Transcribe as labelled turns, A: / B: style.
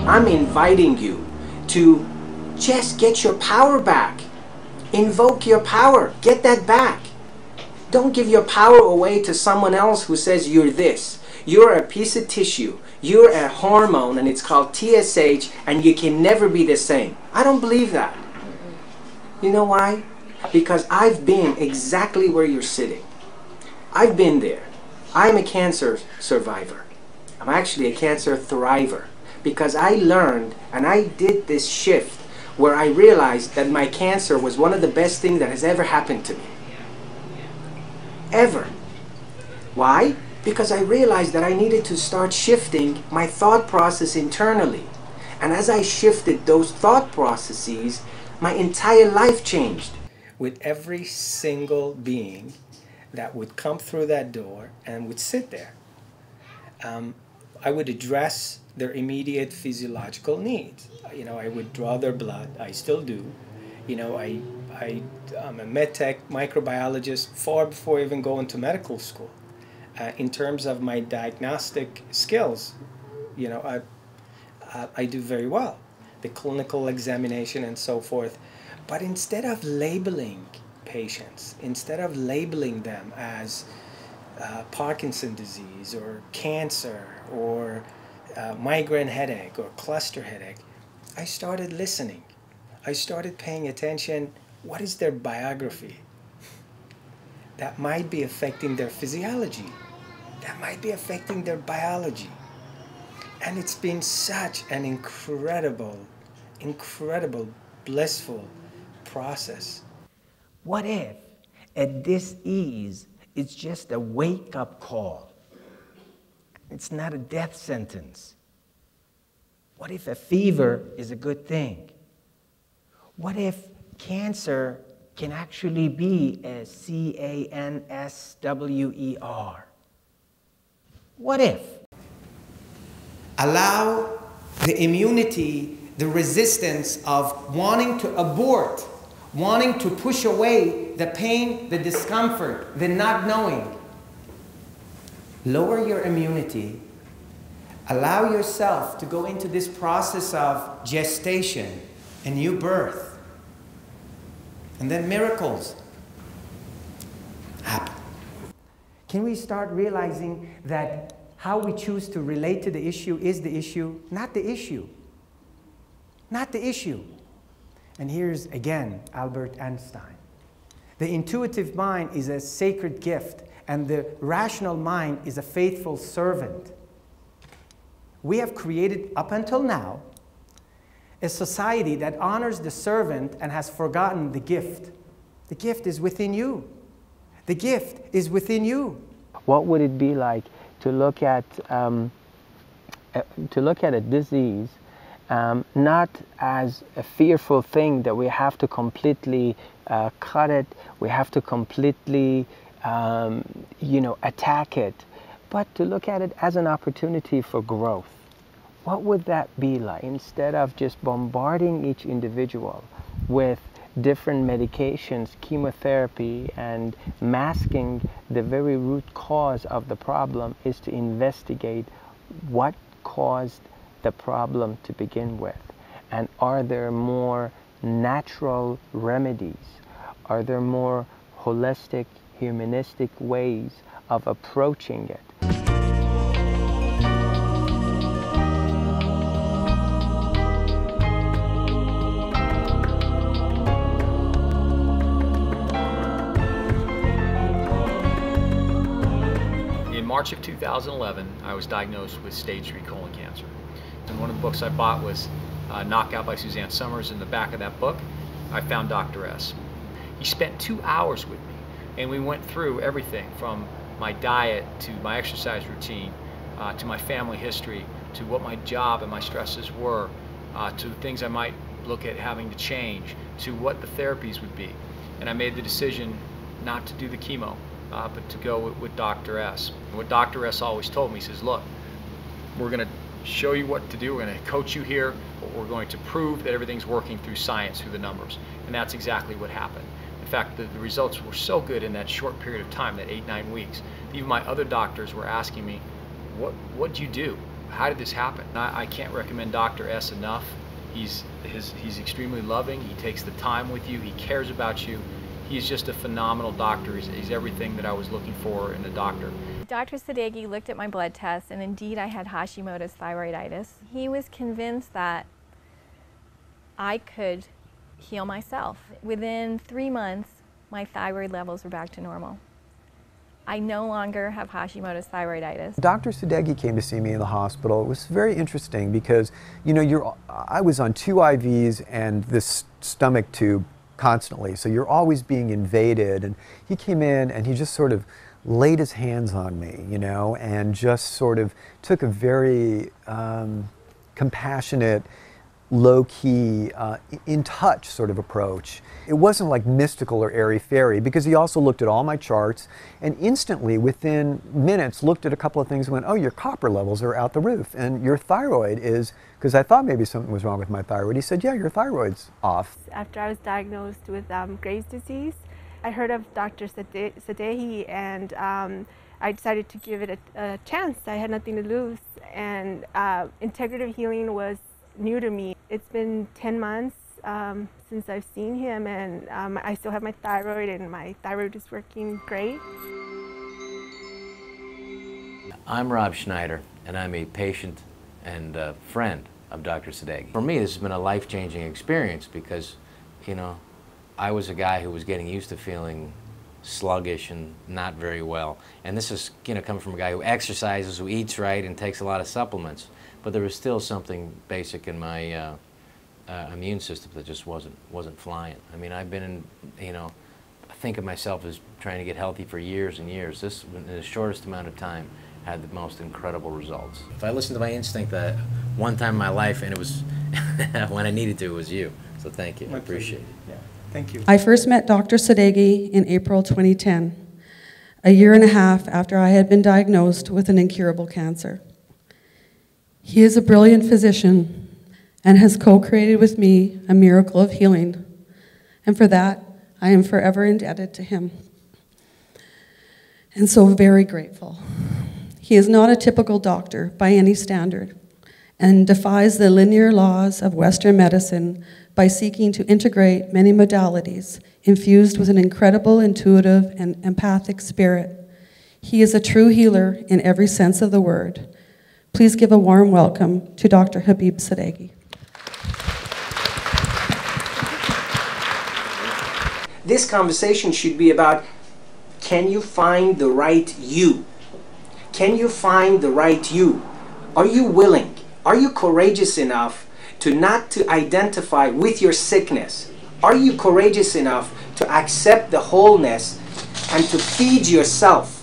A: I'm inviting you to just get your power back. Invoke your power. Get that back. Don't give your power away to someone else who says you're this. You're a piece of tissue. You're a hormone, and it's called TSH, and you can never be the same. I don't believe that. You know why? Because I've been exactly where you're sitting. I've been there. I'm a cancer survivor. I'm actually a cancer thriver. Because I learned and I did this shift where I realized that my cancer was one of the best things that has ever happened to me. Ever. Why? Because I realized that I needed to start shifting my thought process internally. And as I shifted those thought processes, my entire life changed. With every single being that would come through that door and would sit there, I would address their immediate physiological needs. You know, I would draw their blood. I still do. You know, I'm a medtech microbiologist far before I even go into medical school. In terms of my diagnostic skills, you know, I do very well. The clinical examination and so forth. But instead of labeling patients, instead of labeling them as Parkinson's disease or cancer or migraine headache or cluster headache, I started listening. I started paying attention. What is their biography? That might be affecting their physiology. That might be affecting their biology. And it's been such an incredible, blissful process. What if at this ease, it's just a wake-up call? It's not a death sentence. What if a fever is a good thing? What if cancer can actually be a CANSWER? What if? Allow the immunity, the resistance of wanting to abort, wanting to push away the pain, the discomfort, the not knowing. Lower your immunity. Allow yourself to go into this process of gestation and new birth. And then miracles happen. Can we start realizing that how we choose to relate to the issue is the issue, not the issue? Not the issue. And here's, again, Albert Einstein. The intuitive mind is a sacred gift, and the rational mind is a faithful servant. We have created, up until now, a society that honors the servant and has forgotten the gift. The gift is within you. The gift is within you. What would it be like to look at a disease not as a fearful thing that we have to completely cut it, we have to completely attack it, but to look at it as an opportunity for growth? What would that be like? Instead of just bombarding each individual with different medications, chemotherapy, and masking the very root cause of the problem, is to investigate what caused the problem to begin with. And are there more natural remedies? Are there more holistic, humanistic ways of approaching it?
B: In March of 2011, I was diagnosed with stage 3 colon cancer. And one of the books I bought was Knockout by Suzanne Summers. In the back of that book, I found Dr. S. He spent 2 hours with me, and we went through everything from my diet to my exercise routine, to my family history, to what my job and my stresses were, to things I might look at having to change, to what the therapies would be. And I made the decision not to do the chemo, but to go with Dr. S. What Dr. S always told me, he says, look, we're going to show you what to do, we're going to coach you here, but we're going to prove that everything's working through science, through the numbers. And that's exactly what happened. In fact, the results were so good in that short period of time, that 8-9 weeks, even my other doctors were asking me, what'd you do? how did this happen? I can't recommend Dr. S enough. He's extremely loving. He takes the time with you. He cares about you. He's just a phenomenal doctor. He's everything that I was looking for in a doctor.
C: Dr. Sadeghi looked at my blood tests, and indeed I had Hashimoto's thyroiditis. He was convinced that I could heal myself. Within 3 months, my thyroid levels were back to normal. I no longer have Hashimoto's thyroiditis.
D: Dr. Sadeghi came to see me in the hospital. It was very interesting because, you know, I was on 2 IVs and this stomach tube constantly, so you're always being invaded. And he came in and he just sort of laid his hands on me, you know, and just sort of took a very compassionate, low-key, in touch sort of approach. It wasn't like mystical or airy-fairy, because he also looked at all my charts and instantly, within minutes, looked at a couple of things and went, oh, your copper levels are out the roof, and your thyroid is, because I thought maybe something was wrong with my thyroid. He said, yeah, your thyroid's off.
E: After I was diagnosed with Graves' disease, I heard of Dr. Sadeghi, and I decided to give it a chance. I had nothing to lose, and integrative healing was new to me. It's been 10 months since I've seen him, and I still have my thyroid, and my thyroid is working great.
F: I'm Rob Schneider, and I'm a patient and friend of Dr. Sadeghi. For me, this has been a life-changing experience because, you know, I was a guy who was getting used to feeling sluggish and not very well. And this is, you know, coming from a guy who exercises, who eats right, and takes a lot of supplements. But there was still something basic in my immune system that just wasn't flying. I mean, I've been in, you know, I think of myself as trying to get healthy for years and years. This, in the shortest amount of time, had the most incredible results. If I listened to my instinct one time in my life, and it was when I needed to, it was you. So thank you. I appreciate it.
A: Yeah. Thank you.
G: I first met Dr. Sadeghi in April 2010, a year and a half after I had been diagnosed with an incurable cancer. He is a brilliant physician and has co-created with me a miracle of healing, and for that, I am forever indebted to him, and so very grateful. He is not a typical doctor by any standard, and defies the linear laws of Western medicine by seeking to integrate many modalities infused with an incredible intuitive and empathic spirit. He is a true healer in every sense of the word. Please give a warm welcome to Dr. Habib Sadeghi.
A: This conversation should be about, can you find the right you? Can you find the right you? Are you willing? Are you courageous enough to not to identify with your sickness? Are you courageous enough to accept the wholeness and to feed yourself